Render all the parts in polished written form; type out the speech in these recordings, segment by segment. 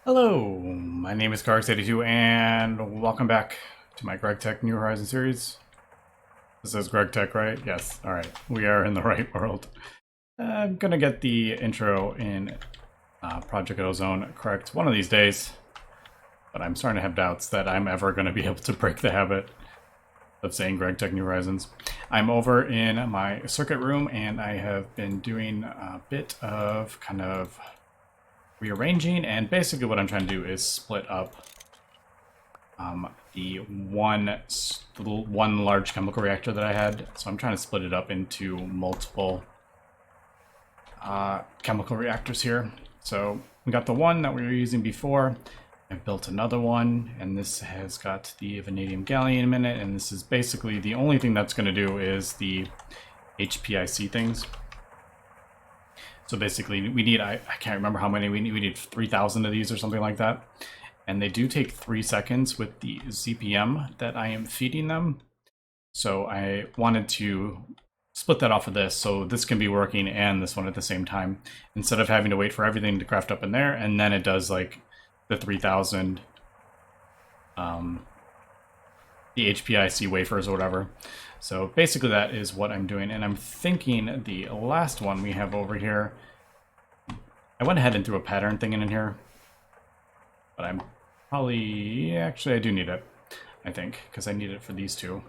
Hello, my name is Gregtech82 and welcome back to my Gregtech New Horizons series. This is Gregtech, right? Yes, alright, we are in the right world. I'm gonna get the intro in Project Ozone correct one of these days, but I'm starting to have doubts that I'm ever gonna be able to break the habit of saying Gregtech New Horizons. I'm over in my circuit room and I have been doing a bit of kind of rearranging, and basically what I'm trying to do is split up the one large chemical reactor that I had. So I'm trying to split it up into multiple chemical reactors here. So we got the one that we were using before. I've built another one, and this has got the vanadium gallium in it, and this is basically the only thing that's going to do is the HPIC things. So basically we need, I can't remember how many, we need 3,000 of these or something like that. And they do take 3 seconds with the ZPM that I am feeding them. So I wanted to split that off of this, so this can be working and this one at the same time, instead of having to wait for everything to craft up in there, and then it does like the 3,000 the HPIC wafers or whatever. So basically that is what I'm doing, and I'm thinking the last one we have over here, I went ahead and threw a pattern thing in here, but I'm probably, actually I do need it, I think, because I need it for these two.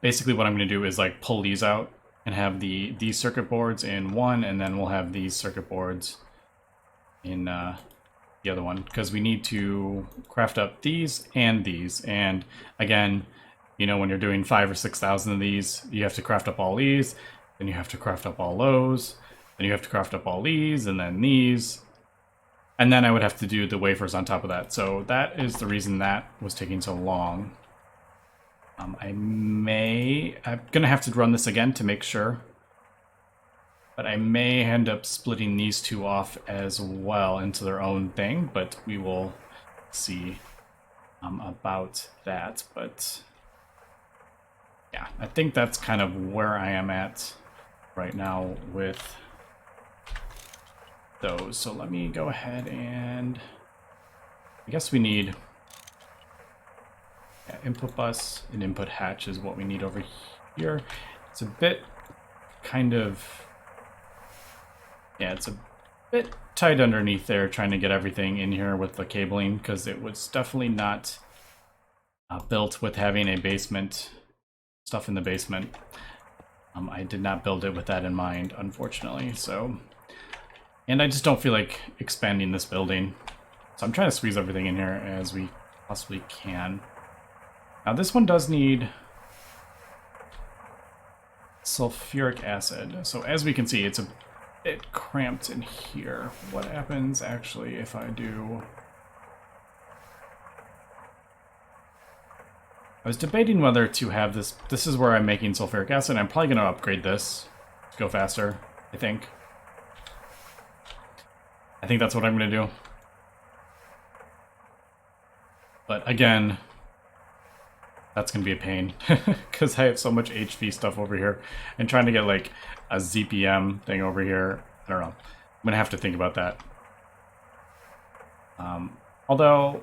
Basically what I'm going to do is like pull these out and have these circuit boards in one, and then we'll have these circuit boards in the other one, because we need to craft up these, and again, you know, when you're doing 5,000 or 6,000 of these, you have to craft up all these, then you have to craft up all those, then you have to craft up all these, and then these, and then I would have to do the wafers on top of that. So that is the reason that was taking so long. I'm gonna have to run this again to make sure, but I may end up splitting these two off as well into their own thing, but we will see about that. But yeah, I think that's kind of where I am at right now with those. So let me go ahead and, I guess we need input bus and input hatch is what we need over here. It's a bit kind of, yeah, it's a bit tight underneath there, trying to get everything in here with the cabling, because it was definitely not built with having a basement, stuff in the basement. I did not build it with that in mind, unfortunately. So, and I just don't feel like expanding this building, so I'm trying to squeeze everything in here as we possibly can. Now this one does need sulfuric acid, so as we can see, it's a bit cramped in here. What happens actually if I do... I was debating whether to have this... This is where I'm making sulfuric acid. I'm probably going to upgrade this to go faster, I think. I think that's what I'm going to do. But again, that's going to be a pain, because I have so much HV stuff over here, and trying to get like a ZPM thing over here, I don't know. I'm going to have to think about that. Although,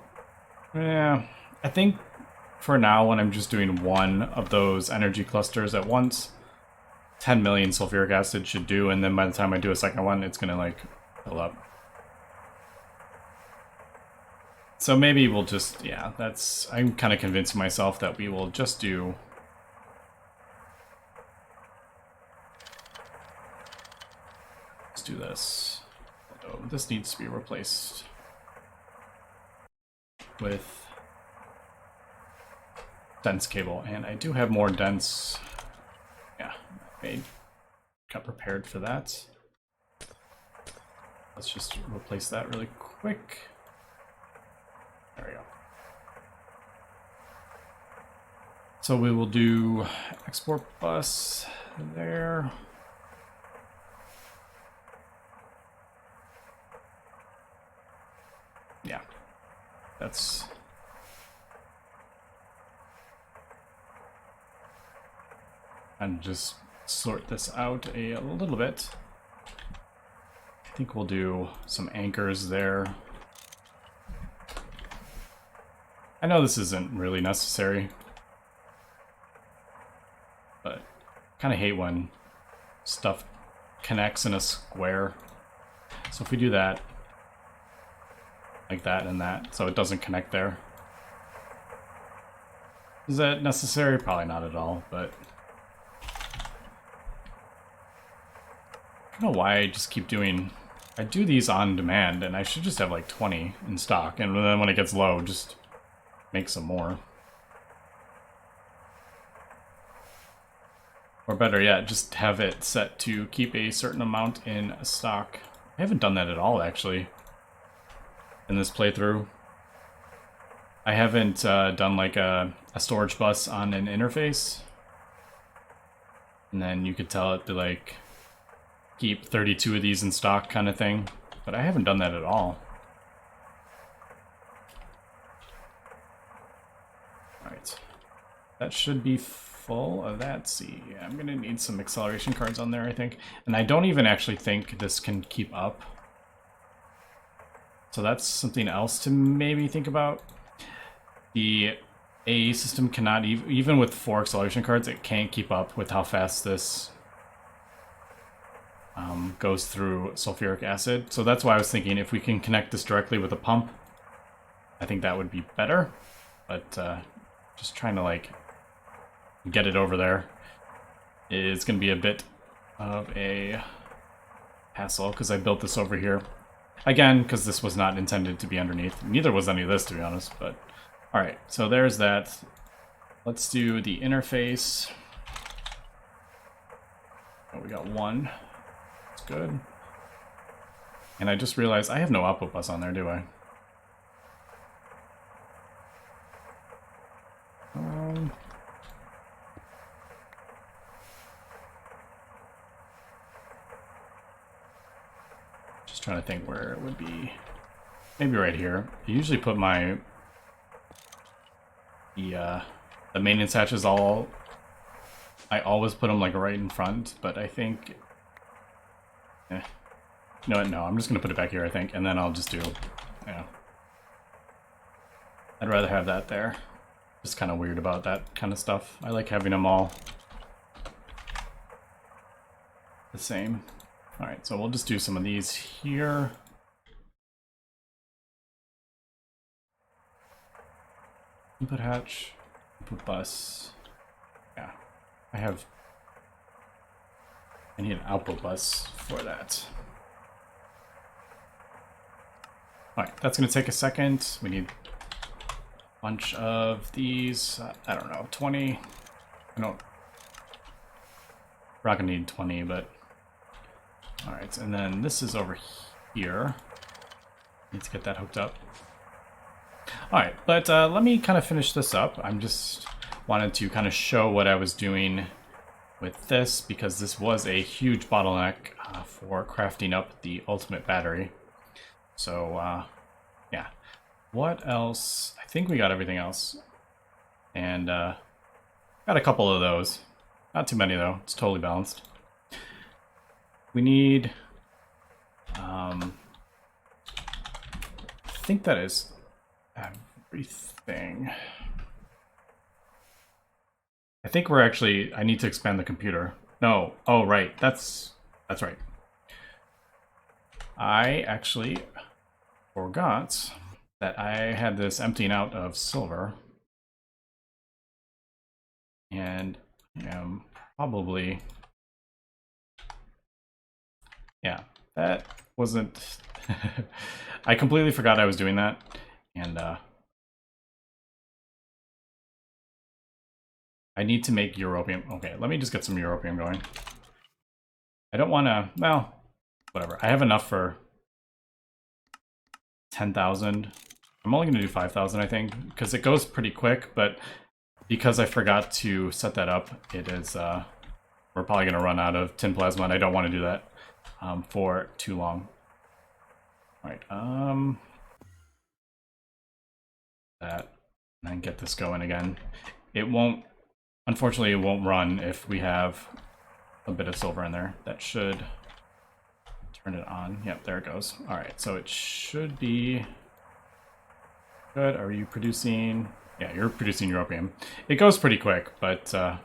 yeah, I think for now, when I'm just doing one of those energy clusters at once, 10 million sulfuric acid should do, and then by the time I do a second one, it's going to like fill up. So maybe we'll just, yeah, that's, I'm kind of convincing myself that we will just do... Let's do this. Although this needs to be replaced with dense cable, and I do have more dense, yeah, I got prepared for that. Let's just replace that really quick. There we go. So we will do export bus there. Yeah, that's... And just sort this out a little bit. think we'll do some anchors there. I know this isn't really necessary, but I kind of hate when stuff connects in a square. So if we do that, like that and that, so it doesn't connect there. Is that necessary? Probably not at all, but I don't know why I just keep doing... I do these on demand, and I should just have like 20 in stock, and then when it gets low, just make some more. Or better yet, just have it set to keep a certain amount in stock. I haven't done that at all, actually, in this playthrough. I haven't done like a storage bus on an interface. And then you could tell it to like keep 32 of these in stock kind of thing. But I haven't done that at all. Alright. That should be full of that. See, I'm going to need some acceleration cards on there, I think. And I don't even actually think this can keep up. So that's something else to maybe think about. The AE system cannot, even with 4 acceleration cards, it can't keep up with how fast this goes through sulfuric acid. So that's why I was thinking if we can connect this directly with a pump, I think that would be better. But just trying to like get it over there is going to be a bit of a hassle because I built this over here. Again, because this was not intended to be underneath. Neither was any of this, to be honest, but... Alright, so there's that. Let's do the interface. Oh, we got 1. That's good. And I just realized I have no output bus on there, do I? Just trying to think where it would be. Maybe right here. I usually put my... The maintenance hatches all... I always put them like right in front, but I think... You know what? No, I'm just going to put it back here, I think, and then I'll just do... Yeah. I'd rather have that there. Just kind of weird about that kind of stuff. I like having them all the same. Alright, so we'll just do some of these here. Input hatch, input bus. Yeah, I need an output bus for that. Alright, that's going to take a second. We need a bunch of these. I don't know, 20. We're not going to need 20, but... Alright, and then this is over here. Need to get that hooked up. Alright, but let me kind of finish this up. I'm just wanted to kind of show what I was doing with this, because this was a huge bottleneck for crafting up the ultimate battery. So, yeah. What else? I think we got everything else. And got a couple of those. Not too many, though. It's totally balanced. We need... I think that is everything. I think we're actually... I need to expand the computer. No. Oh, right. That's right. I actually forgot that I had this emptying out of silver. And I am probably... Yeah, that wasn't... I completely forgot I was doing that. And I need to make europium. Okay, let me just get some europium going. I don't want to... Well, whatever. I have enough for 10,000. I'm only going to do 5,000, I think, because it goes pretty quick, but because I forgot to set that up, it is... we're probably going to run out of tin plasma, and I don't want to do that for too long. Alright, that, and then get this going again. It won't, unfortunately, it won't run if we have a bit of silver in there. That should Turn it on. Yep, there it goes. All right, so it should be good. Are you producing? Yeah, you're producing europium. It goes pretty quick, but for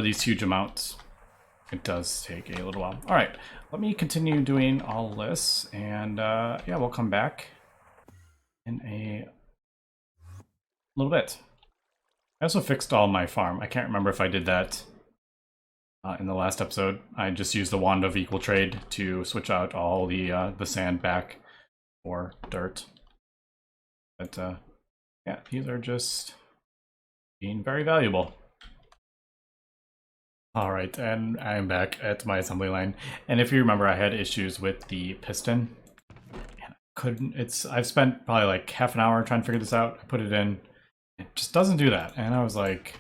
these huge amounts, it does take a little while. All right, let me continue doing all this, and yeah, we'll come back in a little bit. I also fixed all my farm. I can't remember if I did that in the last episode. I just used the wand of equal trade to switch out all the sand back for dirt. But yeah, these are just being very valuable. All right, and I'm back at my assembly line. And if you remember, I had issues with the piston. And I couldn't. I've spent probably like half an hour trying to figure this out. I put it in. It just doesn't do that. And I was like,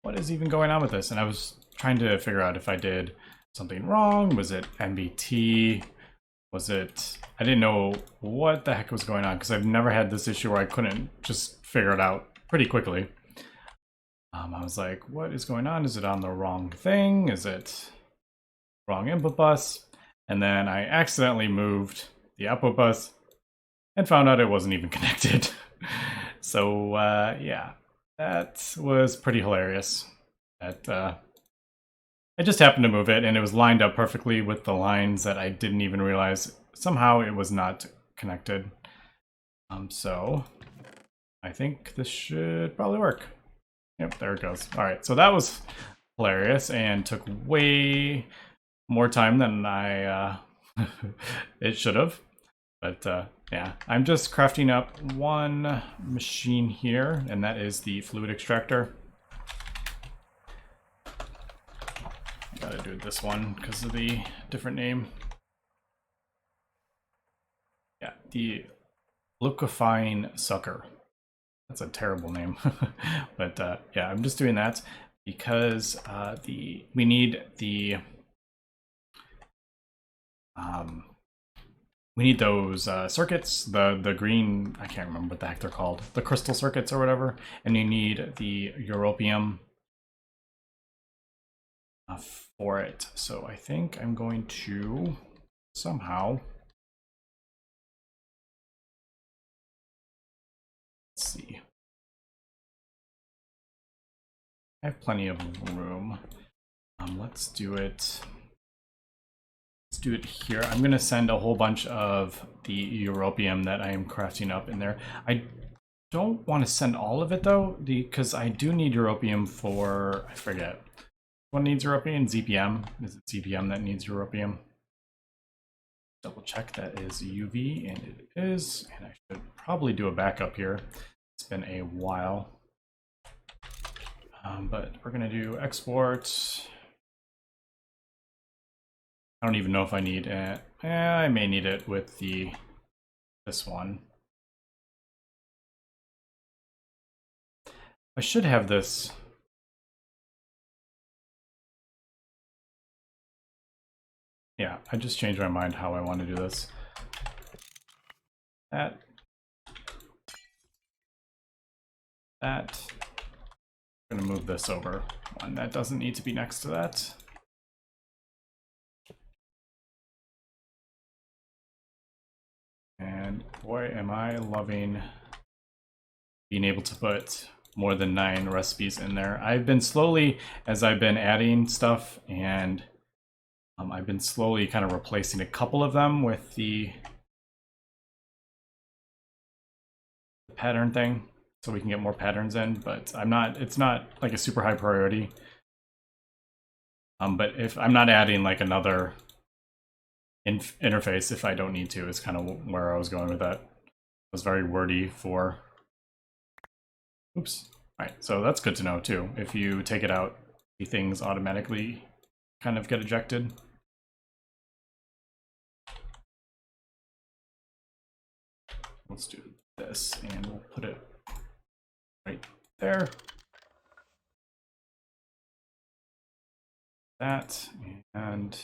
what is even going on with this? And I was trying to figure out if I did something wrong. Was it MBT? Was it... I didn't know what the heck was going on because I've never had this issue where I couldn't just figure it out pretty quickly. I was like, what is going on? Is it on the wrong thing? Is it wrong input bus? And then I accidentally moved the output bus and found out it wasn't even connected. So yeah, that was pretty hilarious. I just happened to move it and it was lined up perfectly with the lines that I didn't even realize somehow it was not connected. So I think this should probably work. Yep, there it goes. All right, so that was hilarious and took way more time than I it should have. But yeah, I'm just crafting up one machine here, and that is the fluid extractor. Gotta do this one because of the different name. Yeah, the liquefying sucker. That's a terrible name. But yeah, I'm just doing that because we need those circuits, the green, I can't remember what the heck they're called, the crystal circuits or whatever, and you need the europium for it. So I think I'm going to somehow, let's see. I have plenty of room. Let's do it. Let's do it here. I'm gonna send a whole bunch of the europium that I am crafting up in there. I don't want to send all of it though, because I do need europium for, I forget. What needs europium? ZPM. Is it ZPM that needs europium? Double check that is UV, and it is. And I should probably do a backup here. It's been a while. But we're gonna do export. I don't even know if I need it. I may need it with this one. I should have this. Yeah, I just changed my mind how I want to do this. That. I'm gonna move this over. One that doesn't need to be next to that. And boy, am I loving being able to put more than 9 recipes in there. I've been slowly, as I've been adding stuff, and I've been slowly kind of replacing a couple of them with the pattern thing, so we can get more patterns in, but it's not like a super high priority. But if I'm not adding like another interface if I don't need to, is kind of where I was going with that. It was very wordy for... Oops. All right, so that's good to know too. If you take it out, the things automatically kind of get ejected. Let's do this, and we'll put it right there. That, and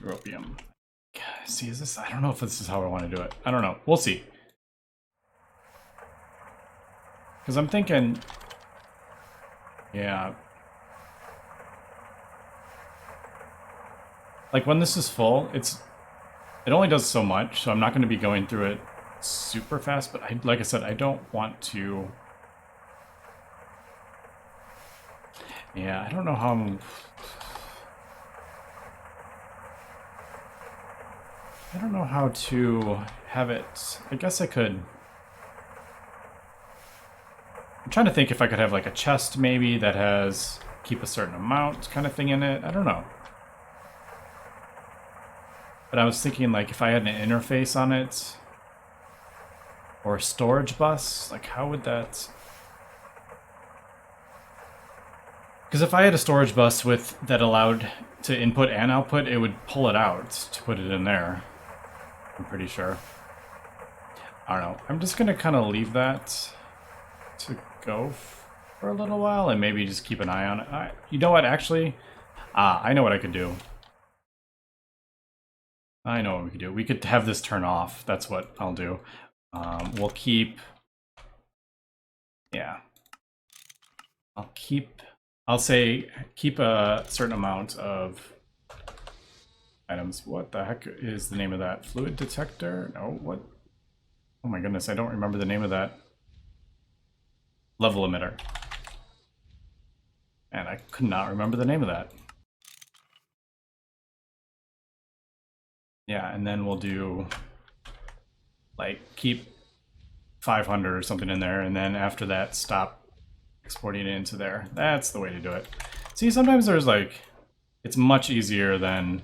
europium. See, is this? I don't know if this is how I want to do it. I don't know. We'll see. Because I'm thinking Yeah. Like when this is full, it only does so much, so I'm not going to be going through it super fast, but like I said, I don't want to. Yeah, I don't know how I don't know how to have it. I guess I could. I'm trying to think if I could have like a chest maybe that has keep a certain amount kind of thing in it. I don't know. But I was thinking like if I had an interface on it or a storage bus, like how would that... Because if I had a storage bus with that allowed to input and output, it would pull it out to put it in there. I'm pretty sure. I don't know. I'm just gonna kind of leave that to go for a little while and maybe just keep an eye on it. You know what, actually? I know what I could do. I know what we could do. We could have this turn off. That's what I'll do. We'll keep... Yeah. I'll say keep a certain amount of items. What the heck is the name of that? Fluid detector? No, what? Oh my goodness, I don't remember the name of that. Level emitter. And I could not remember the name of that. Yeah, and then we'll do like keep 500 or something in there, and then after that stop exporting it into there. That's the way to do it. See, sometimes there's like, it's much easier than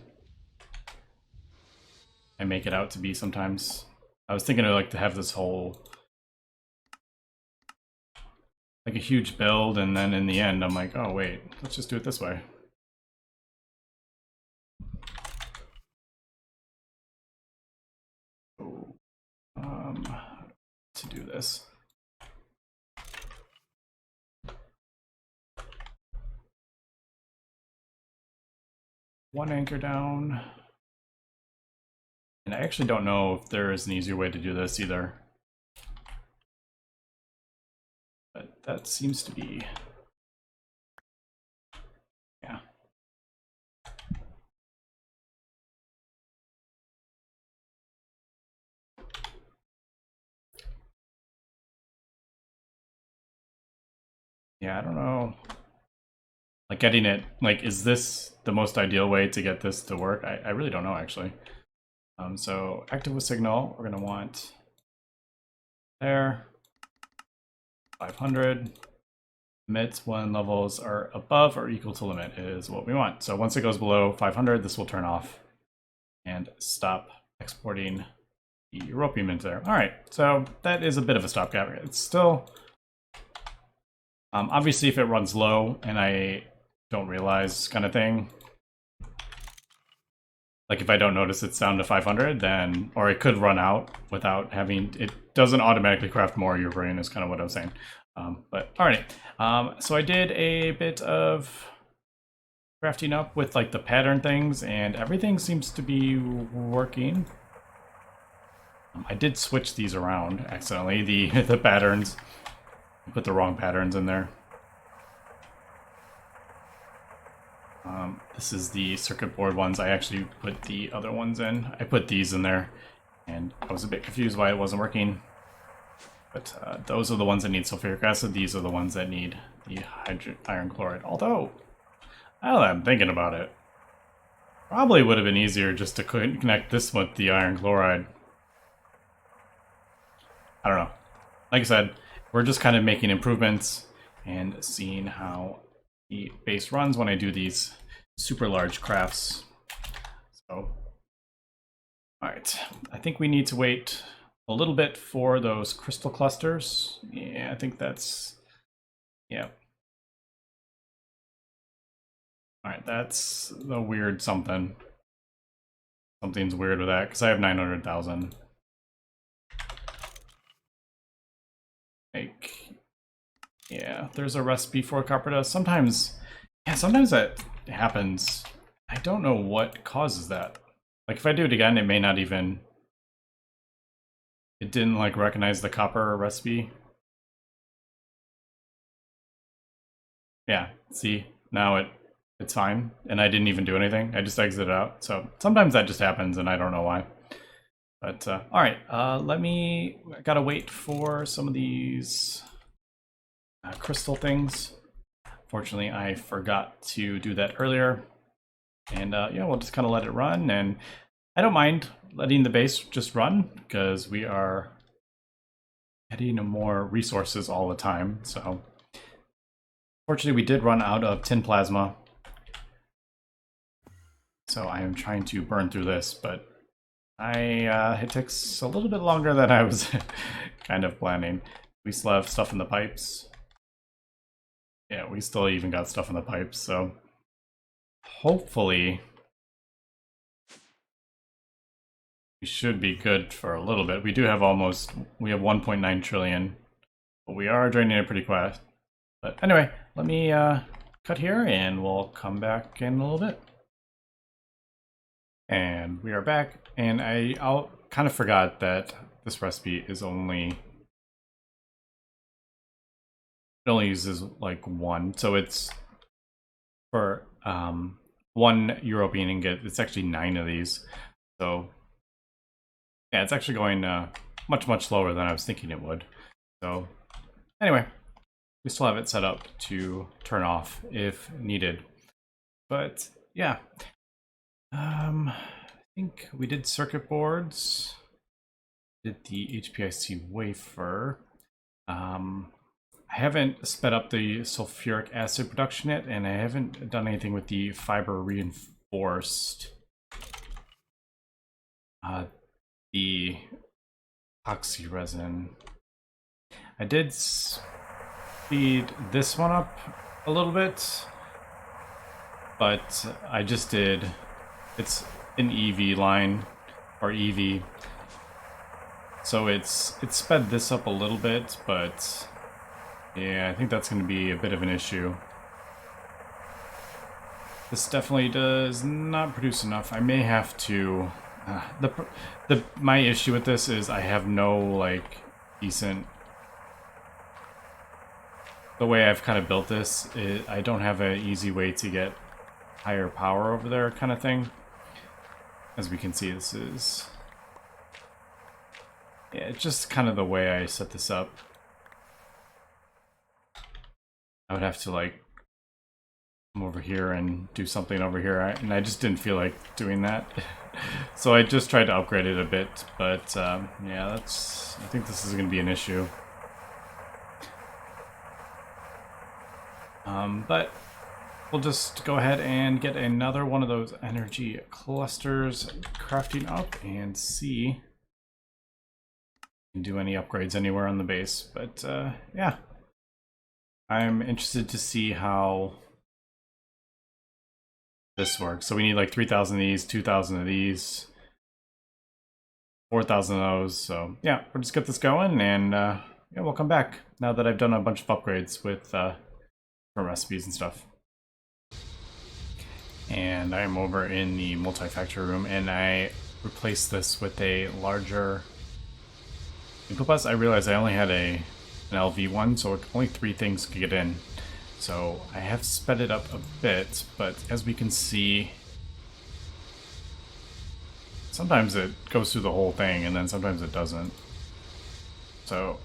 I make it out to be sometimes. I was thinking of like to have this whole, like a huge build, and then in the end I'm like, oh wait, let's just do it this way. To do this. One anchor down. And I actually don't know if there is an easier way to do this either. But that seems to be... Yeah. Yeah, I don't know. Like getting it, like, is this the most ideal way to get this to work? I really don't know, actually. So active with signal, we're gonna want there, 500. Limits when levels are above or equal to limit is what we want. So once it goes below 500, this will turn off and stop exporting the europium into there. All right, so that is a bit of a stopgap. It's still, obviously if it runs low and I don't realize kind of thing, like if I don't notice it's down to 500, then, or it could run out without having, it doesn't automatically craft more Europium is kind of what I'm saying. But all right, so I did a bit of crafting up with like the pattern things, and everything seems to be working. I did switch these around accidentally, the patterns. I put the wrong patterns in there. This is the circuit board ones. I actually put the other ones in. I put these in there, and I was a bit confused why it wasn't working. But those are the ones that need sulfuric acid. These are the ones that need the iron chloride. Although, now that I'm thinking about it, probably would have been easier just to connect this with the iron chloride. I don't know. Like I said, we're just kind of making improvements and seeing how the base runs when I do these super large crafts. So, all right. I think we need to wait a little bit for those crystal clusters. Yeah, I think that's, yeah. All right, that's the weird something. Something's weird with that, because I have 900,000. Like, yeah, there's a recipe for copper dust. Sometimes, yeah, sometimes that happens. I don't know what causes that. Like, if I do it again, it may not even... It didn't, like, recognize the copper recipe. Yeah, see, now it's fine, and I didn't even do anything. I just exited out. So sometimes that just happens, and I don't know why. But all right, I gotta wait for some of these crystal things. Fortunately, I forgot to do that earlier. And yeah, we'll just kind of let it run. And I don't mind letting the base just run because we are getting more resources all the time. So fortunately, we did run out of tin plasma. So I am trying to burn through this, but it takes a little bit longer than I was kind of planning. We still have stuff in the pipes. Yeah, we still even got stuff in the pipes, so hopefully we should be good for a little bit. We have 1.9 trillion, but we are draining it pretty fast. But anyway, let me cut here and we'll come back in a little bit. And we are back, and I kind of forgot that this recipe is only uses like one, so it's for 1 European ingot. It's actually 9 of these, so yeah, it's actually going much slower than I was thinking it would. So anyway, we still have it set up to turn off if needed, but yeah, I think we did circuit boards, did the HPIC wafer. I haven't sped up the sulfuric acid production yet, and I haven't done anything with the fiber reinforced. The epoxy resin. I did speed this one up a little bit, but I just did, it's an EV line, or EV. So it's sped this up a little bit, but yeah, I think that's going to be a bit of an issue. This definitely does not produce enough. I may have to... my issue with this is I have no, like, decent... The way I've kind of built this, I don't have an easy way to get higher power over there kind of thing. As we can see, this is... Yeah, it's just kind of the way I set this up. I would have to, like, come over here and do something over here, and I just didn't feel like doing that. So I just tried to upgrade it a bit, but yeah, I think this is going to be an issue. But we'll just go ahead and get another one of those energy clusters crafting up and see if we can do any upgrades anywhere on the base. But yeah, I'm interested to see how this works. So we need like 3,000 of these, 2,000 of these, 4,000 of those. So yeah, we'll just get this going, and yeah, we'll come back now that I've done a bunch of upgrades with different recipes and stuff. And I am over in the multi-factory room, and I replaced this with a larger input bus. I realized I only had an LV one, so only 3 things could get in. So I have sped it up a bit, but as we can see, sometimes it goes through the whole thing, and then sometimes it doesn't. So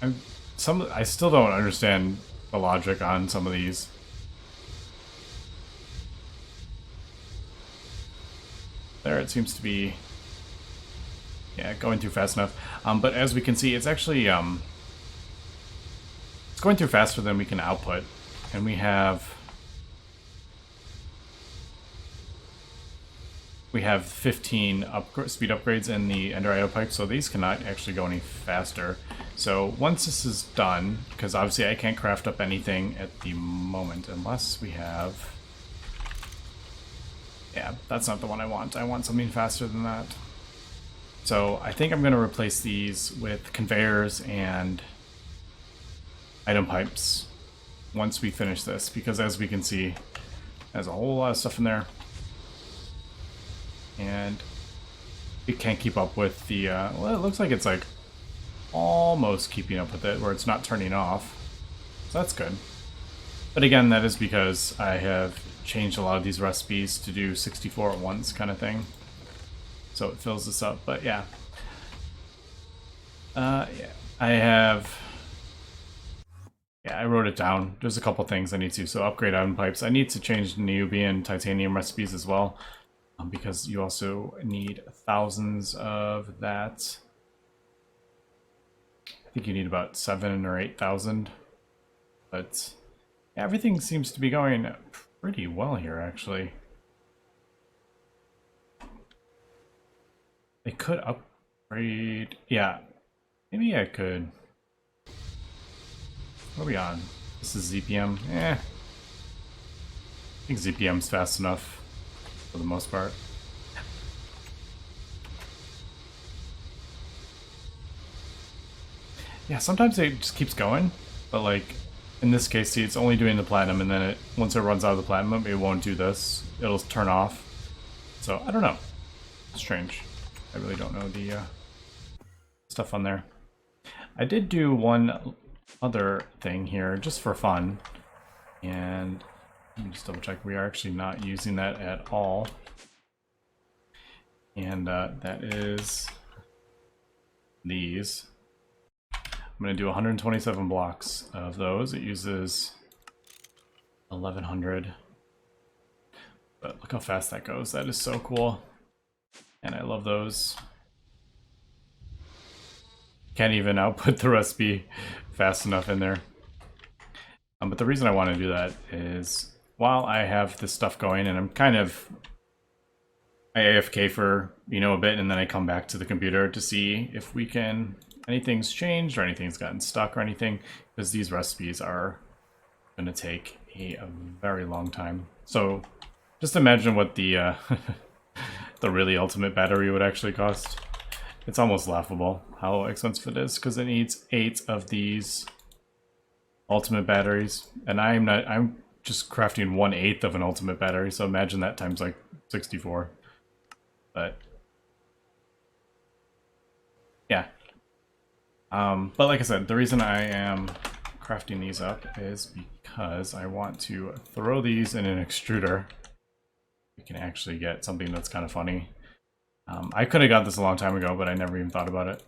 I still don't understand the logic on some of these. There, it seems to be, yeah, going through fast enough. But as we can see, it's actually it's going through faster than we can output, and we have 15 speed upgrades in the Ender IO pipe, so these cannot actually go any faster. So once this is done, because obviously I can't craft up anything at the moment unless we have... Yeah, that's not the one I want. I want something faster than that. So I think I'm going to replace these with conveyors and item pipes once we finish this, because as we can see, there's a whole lot of stuff in there. And it can't keep up with the, well, it looks like it's like almost keeping up with it, where it's not turning off. So that's good. But again, that is because I have changed a lot of these recipes to do 64 at once kind of thing. So it fills this up, but yeah. Yeah, I wrote it down. There's a couple things I need to. So upgrade iron pipes. I need to change the Noob and titanium recipes as well. Because you also need thousands of that. I think you need about 7,000 or 8,000. But yeah, everything seems to be going pretty well here, actually. They could upgrade. Yeah, maybe I could. What are we on? This is ZPM. I think ZPM's fast enough for the most part. Yeah, sometimes it just keeps going, but like in this case, see, it's only doing the platinum, and then once it runs out of the platinum, it won't do this. It'll turn off. So I don't know. Strange. I really don't know the stuff on there. I did do one other thing here just for fun, and let me just double check. We are actually not using that at all, and that is these. I'm going to do 127 blocks of those. It uses 1100, but look how fast that goes. That is so cool, and I love those. Can't even output the recipe fast enough in there. But the reason I want to do that is while I have this stuff going, and I'm kind of AFK for a bit, and then I come back to the computer to see if anything's changed or anything's gotten stuck or anything, because these recipes are going to take a very long time. So just imagine what the the really ultimate battery would actually cost. It's almost laughable how expensive it is, because it needs 8 of these ultimate batteries, and I'm just crafting 1/8 of an ultimate battery, so imagine that times like 64. But yeah. But like I said, the reason I am crafting these up is because I want to throw these in an extruder. We can actually get something that's kind of funny. I could have got this a long time ago, but I never even thought about it.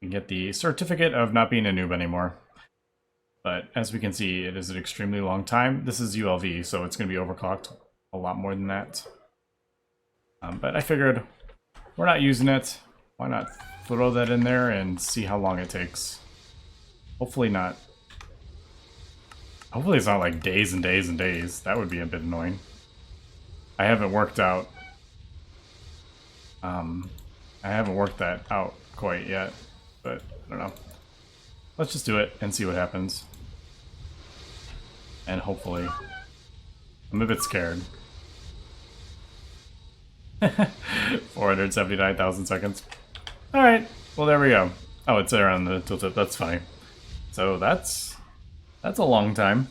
You can get the certificate of not being a noob anymore. But as we can see, it is an extremely long time. This is ULV, so it's going to be overclocked a lot more than that. But I figured we're not using it. Why not throw that in there and see how long it takes? Hopefully not. Hopefully it's not like days and days and days. That would be a bit annoying. I haven't worked out. I haven't worked that out quite yet, but I don't know. Let's just do it and see what happens. And hopefully, I'm a bit scared. 479,000 seconds. Alright, well there we go. Oh, it's there on the tooltip, that's funny. So that's a long time.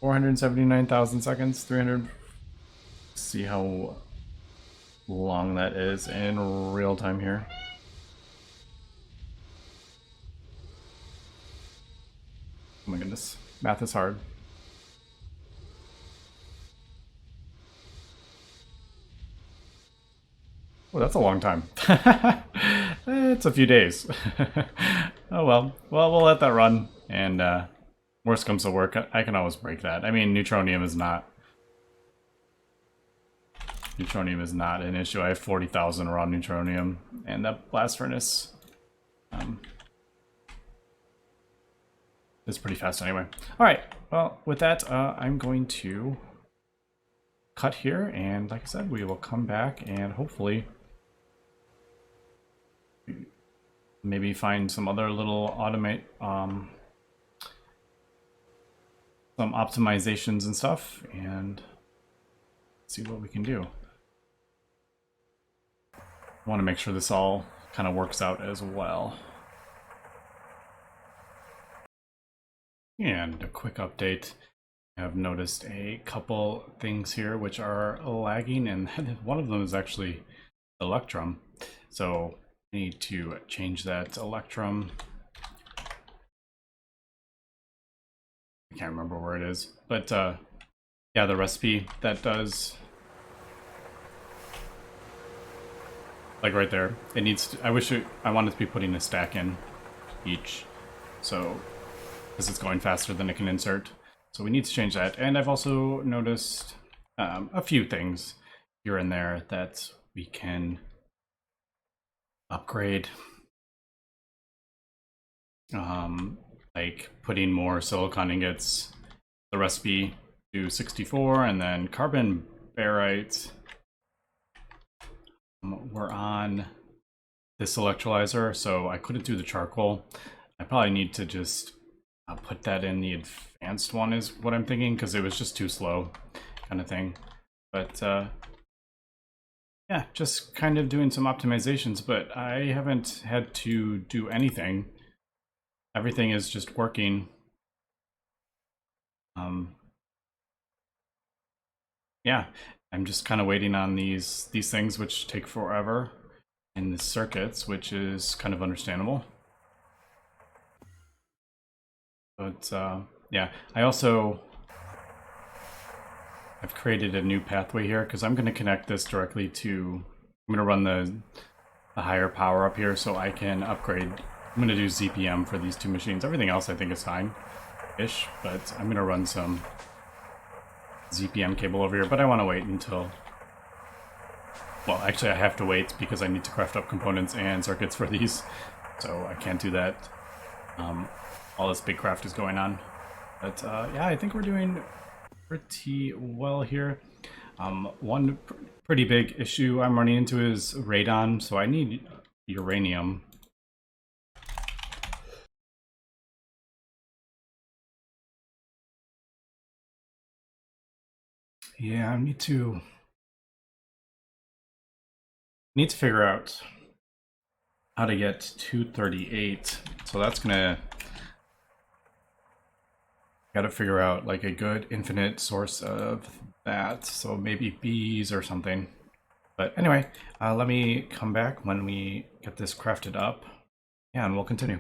479,000 seconds, 300. See how long that is in real time here. Oh my goodness, math is hard. Oh, that's a long time. It's a few days. Oh well. Well, we'll let that run, and worst comes to worst, I can always break that. I mean, neutronium is not an issue. I have 40,000 raw neutronium, and that blast furnace is pretty fast anyway. Alright, well, with that, I'm going to cut here, and like I said, we will come back and hopefully maybe find some other little some optimizations and stuff, and see what we can do. I want to make sure this all kind of works out as well. And a quick update. I've noticed a couple things here which are lagging, and one of them is actually Electrum. So I need to change that Electrum. can't remember where it is, but yeah, the recipe that does, like right there, it needs to, I wanted to be putting a stack in each, so because it's going faster than it can insert. So we need to change that. And I've also noticed a few things here and there that we can upgrade. Like putting more silicon ingots, the recipe to 64, and then carbon barite. We're on this electrolyzer, so I couldn't do the charcoal. I probably need to just put that in the advanced one is what I'm thinking, because it was just too slow kind of thing. But yeah, just kind of doing some optimizations, but I haven't had to do anything. Everything is just working. Yeah, I'm just kind of waiting on these things, which take forever in the circuits, which is kind of understandable. But yeah, I've created a new pathway here because I'm going to connect this directly to, I'm going to run the higher power up here so I can upgrade. I'm going to do ZPM for these two machines. Everything else I think is fine-ish, but I'm going to run some ZPM cable over here, but I want to wait until, well, actually I have to wait because I need to craft up components and circuits for these, so I can't do that. All this big craft is going on. But yeah, I think we're doing pretty well here. One pretty big issue I'm running into is radon, so I need uranium. Yeah, I need to figure out how to get 238. So that's gonna, gotta figure out like a good infinite source of that. So maybe bees or something. But anyway, let me come back when we get this crafted up, and we'll continue.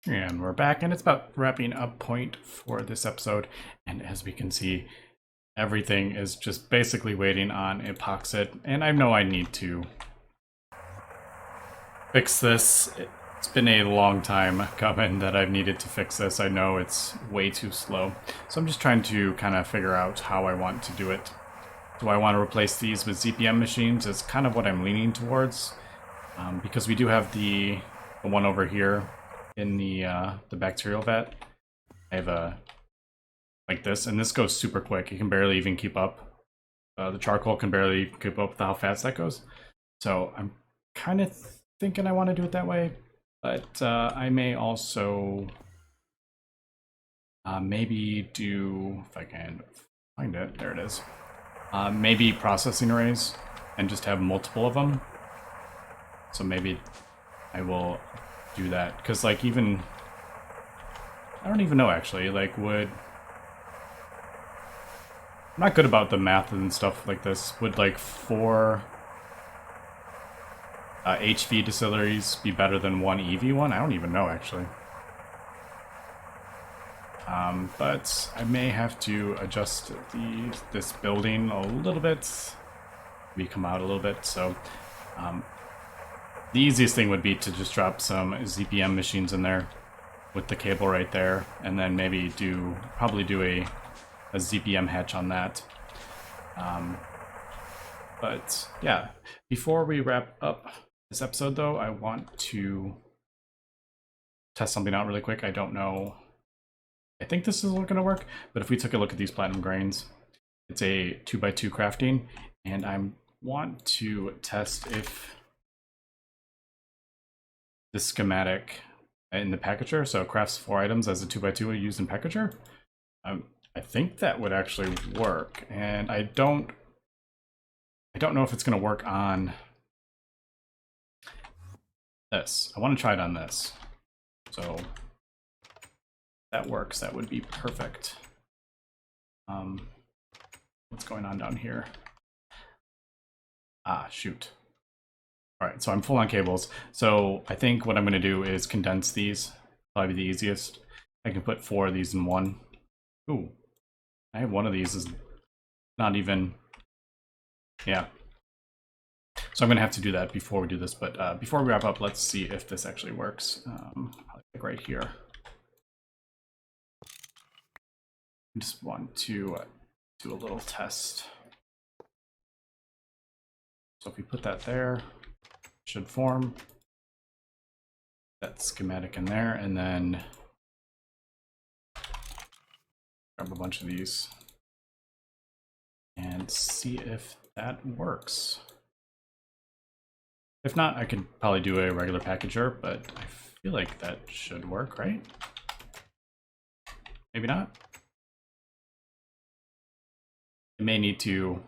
And we're back, and it's about wrapping up point for this episode. And as we can see, everything is just basically waiting on epoxid, and I know I need to fix this. It's been a long time coming that I've needed to fix this. I know it's way too slow. So I'm just trying to kind of figure out how I want to do it. Do I want to replace these with ZPM machines? It's kind of what I'm leaning towards, because we do have the one over here in the bacterial vat. I have a like this, and this goes super quick. It can barely even keep up. The charcoal can barely keep up with how fast that goes. So I'm kind of thinking I want to do it that way, but I may also maybe do, if I can find it, there it is. Maybe processing arrays and just have multiple of them. So maybe I will do that, because like even, I don't even know actually, like would, I'm not good about the math and stuff like this. Would like 4 HV distilleries be better than 1 EV one? I don't even know actually. But I may have to adjust this building a little bit. Maybe come out a little bit. So the easiest thing would be to just drop some ZPM machines in there with the cable right there, and then maybe probably do a ZPM hatch on that. But yeah, before we wrap up this episode though, I want to test something out really quick. I don't know, I think this is going to work, but if we took a look at these platinum grains, it's a 2x2 crafting, and I want to test if the schematic in the packager, so it crafts 4 items as a 2x2 used in packager. I think that would actually work, and I don't know if it's going to work on this. I want to try it on this. So if that works, that would be perfect. What's going on down here? Ah, shoot. All right, so I'm full on cables. So I think what I'm going to do is condense these. Probably the easiest. I can put 4 of these in one. Ooh, I have one of these is not even, yeah. So I'm gonna have to do that before we do this, but before we wrap up, let's see if this actually works. Like right here. I just want to do a little test. So if we put that there, it should form that schematic in there, and then grab a bunch of these and see if that works. If not, I could probably do a regular packager, but I feel like that should work, right? Maybe not. I may need to.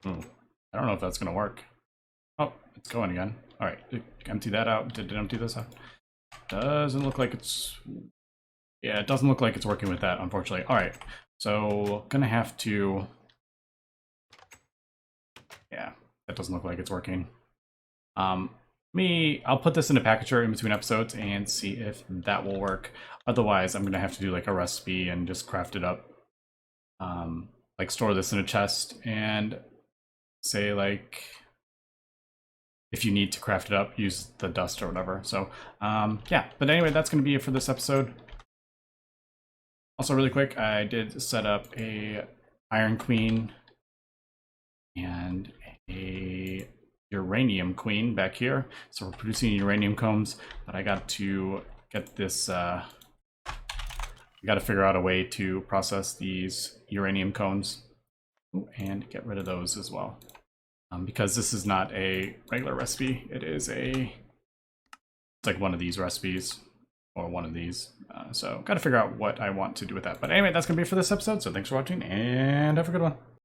I don't know if that's gonna work. Oh, it's going again. All right, empty that out. Did it empty this out? Doesn't look like it's. Yeah, it doesn't look like it's working with that, unfortunately. All right, so gonna have to. Yeah, that doesn't look like it's working. I'll put this in a packager in between episodes and see if that will work. Otherwise, I'm gonna have to do like a recipe and just craft it up. Like store this in a chest and say like if you need to craft it up, use the dust or whatever. So yeah, but anyway, that's gonna be it for this episode. Also, really quick, I did set up a Iron Queen and a Uranium Queen back here. So we're producing uranium combs, but I got to get this, I got to figure out a way to process these uranium cones and get rid of those as well. Because this is not a regular recipe, it's like one of these recipes or one of these. So got to figure out what I want to do with that. But anyway, that's going to be it for this episode. So thanks for watching and have a good one.